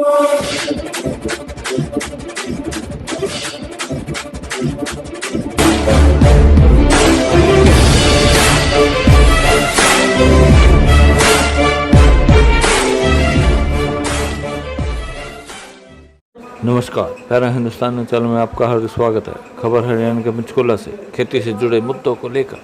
नमस्कार, प्यारा हिंदुस्तान चैनल में आपका हार्दिक स्वागत है। खबर हरियाणा के पंचकुला से खेती से जुड़े मुद्दों को लेकर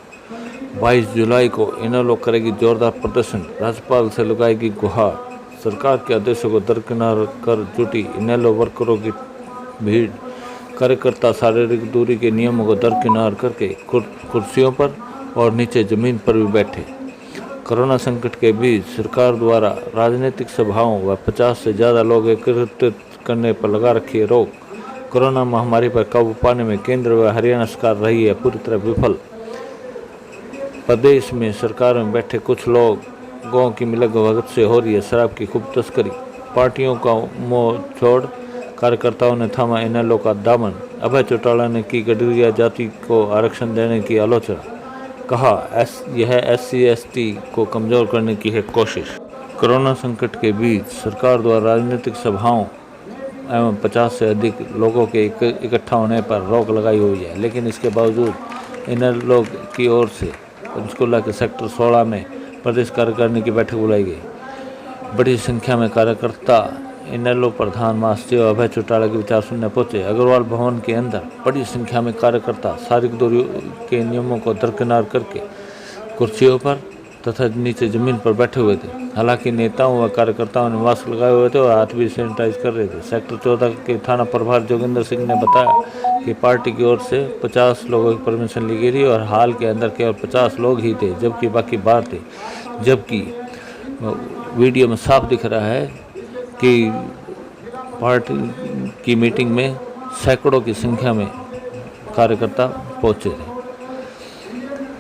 22 जुलाई को इनेलो करेगी जोरदार प्रदर्शन, राज्यपाल से लगाएगी गुहार। सरकार के आदेशों को दरकिनार कर जुटी इनेलो वर्करों की भीड़। कार्यकर्ता शारीरिक दूरी के नियमों को दरकिनार करके कुर्सियों पर और नीचे जमीन पर भी बैठे। कोरोना संकट के बीच सरकार द्वारा राजनीतिक सभाओं व 50 से ज़्यादा लोग एकत्रित करने पर लगा रखी है रोक। कोरोना महामारी पर काबू पाने में केंद्र व हरियाणा सरकार रही है पूरी तरह विफल। प्रदेश में सरकार में बैठे कुछ लोगों की मिलक भगत से हो रही है शराब की खूब तस्करी। पार्टियों का मोह छोड़ कार्यकर्ताओं ने थामा इनेलो का दामन। अभय चौटाला ने की गडरिया जाति को आरक्षण देने की आलोचना। कहा यह SC/ST को कमजोर करने की है कोशिश। कोरोना संकट के बीच सरकार द्वारा राजनीतिक सभाओं एवं 50 से अधिक लोगों के इकट्ठा होने पर रोक लगाई हुई है, लेकिन इसके बावजूद इनेलो की ओर से पंचकुला के सेक्टर 16 में प्रदेश कार्यकारिणी की बैठक बुलाई गई। बड़ी संख्या में कार्यकर्ता इनेलो प्रधान महासचिव अभय चौटाला के विचार सुनने पहुंचे। अग्रवाल भवन के अंदर बड़ी संख्या में कार्यकर्ता शारीरिक दूरी के नियमों को दरकिनार करके कुर्सियों पर तथा नीचे जमीन पर बैठे हुए थे। हालांकि नेताओं व कार्यकर्ताओं ने मास्क लगाए हुए थे और हाथ भी सैनिटाइज कर रहे थे। सेक्टर 14 के थाना प्रभारी जोगिंदर सिंह ने बताया कि पार्टी की ओर से 50 लोगों की परमिशन ली गई थी और हाल के अंदर केवल 50 लोग ही थे, जबकि बाकी बाहर थे। जबकि वीडियो में साफ दिख रहा है कि पार्टी की मीटिंग में सैकड़ों की संख्या में कार्यकर्ता पहुंचे थे।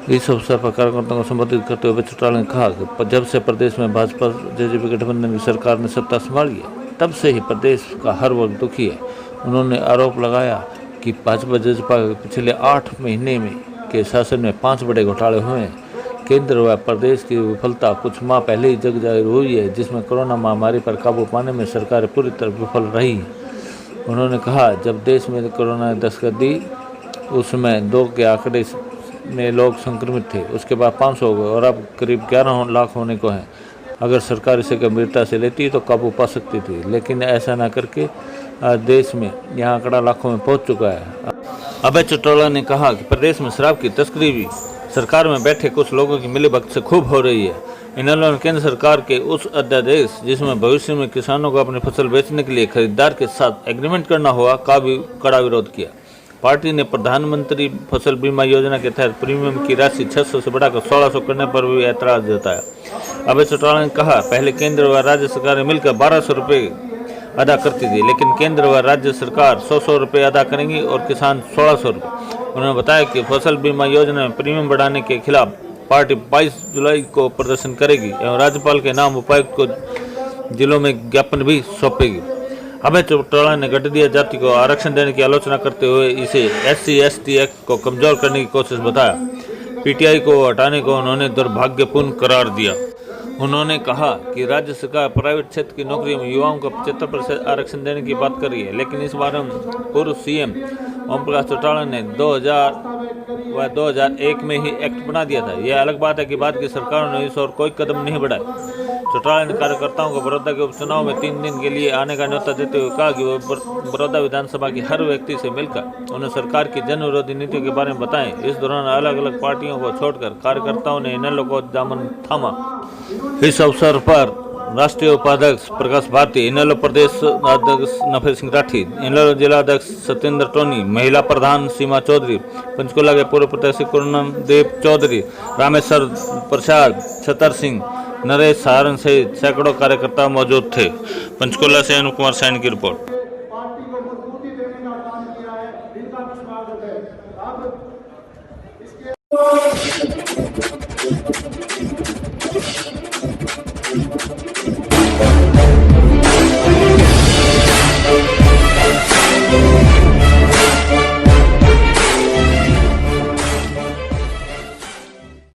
इस अवसर पर कार्यकर्ताओं को संबोधित करते हुए चौटाला ने कहा कि जब से प्रदेश में भाजपा जेजेपी गठबंधन की सरकार ने सत्ता संभाली है, तब से ही प्रदेश का हर वर्ग दुखी है। उन्होंने आरोप लगाया कि भाजपा जेजेपी के पिछले 8 महीने में के शासन में 5 बड़े घोटाले हुए हैं। केंद्र व प्रदेश की विफलता कुछ माह पहले ही जग जाहिर हुई है, जिसमें कोरोना महामारी पर काबू पाने में सरकार पूरी तरह विफल रही है। उन्होंने कहा जब देश में कोरोना ने दस्तक दी उस समय 2 के आंकड़े में लोग संक्रमित थे, उसके बाद 500 हो गए और अब करीब 11 लाख होने को हैं। अगर सरकार इसे गंभीरता से लेती तो काबू पा सकती थी, लेकिन ऐसा न करके आज देश में यह आंकड़ा लाखों में पहुंच चुका है। अभय चौटाला ने कहा कि प्रदेश में शराब की तस्करी भी सरकार में बैठे कुछ लोगों की मिलीभगत से खूब हो रही है। इनेलो ने केंद्र सरकार के उस अध्यादेश जिसमें भविष्य में किसानों को अपनी फसल बेचने के लिए खरीदार के साथ एग्रीमेंट करना होगा का भी कड़ा विरोध किया। पार्टी ने प्रधानमंत्री फसल बीमा योजना के तहत प्रीमियम की राशि 600 से बढ़ाकर 1600 करने पर भी ऐतराज जताया। अभय चौटाला ने कहा पहले केंद्र व राज्य सरकारें मिलकर 1200 रुपये अदा करती थी, लेकिन केंद्र व राज्य सरकार 100 रुपये अदा करेंगी और किसान 1600 रुपये। उन्होंने बताया कि फसल बीमा योजना में प्रीमियम बढ़ाने के खिलाफ पार्टी 22 जुलाई को प्रदर्शन करेगी एवं राज्यपाल के नाम उपायुक्त को जिलों में ज्ञापन भी सौंपेगी। अभय चौटाला ने गडरिया जाति को आरक्षण देने की आलोचना करते हुए इसे SC/ST एक्ट को कमजोर करने की कोशिश बताया। PTI को हटाने को उन्होंने दुर्भाग्यपूर्ण करार दिया। उन्होंने कहा कि राज्य सरकार प्राइवेट क्षेत्र की नौकरियों में युवाओं को 75% आरक्षण देने की बात कर रही है, लेकिन इस बारे में पूर्व CM ओम प्रकाश चौटाला ने 2000 व 2001 में ही एक्ट बना दिया था। यह अलग बात है कि बाद की सरकारों ने इस ओर कोई कदम नहीं बढ़ाया। चौटाला ने कार्यकर्ताओं को बड़ौदा के उपचुनाव में 3 दिन के लिए आने का न्योता देते हुए कहा कि वो बड़ौदा विधानसभा की हर व्यक्ति से मिलकर उन्हें सरकार की जन विरोधी नीतियों के बारे में बताएं। इस दौरान अलग अलग पार्टियों को छोड़कर कार्यकर्ताओं ने इनेलो को दामन थामा। इस अवसर पर राष्ट्रीय उपाध्यक्ष प्रकाश भारती, इनेलो प्रदेश अध्यक्ष नफे सिंह राठी, इनेलो जिला अध्यक्ष सत्येंद्र टोनी, महिला प्रधान सीमा चौधरी, पंचकुला के पूर्व प्रत्याशी पूर्णदेव चौधरी, रामेश्वर प्रसाद, छतर सिंह, नरेश सहारण सहित सैकड़ों कार्यकर्ता मौजूद थे। पंचकुला से अनुप कुमार सैन की रिपोर्ट। पार्टी को मजबूती देने का काम किया है, इनका भी स्वागत है। अब इसके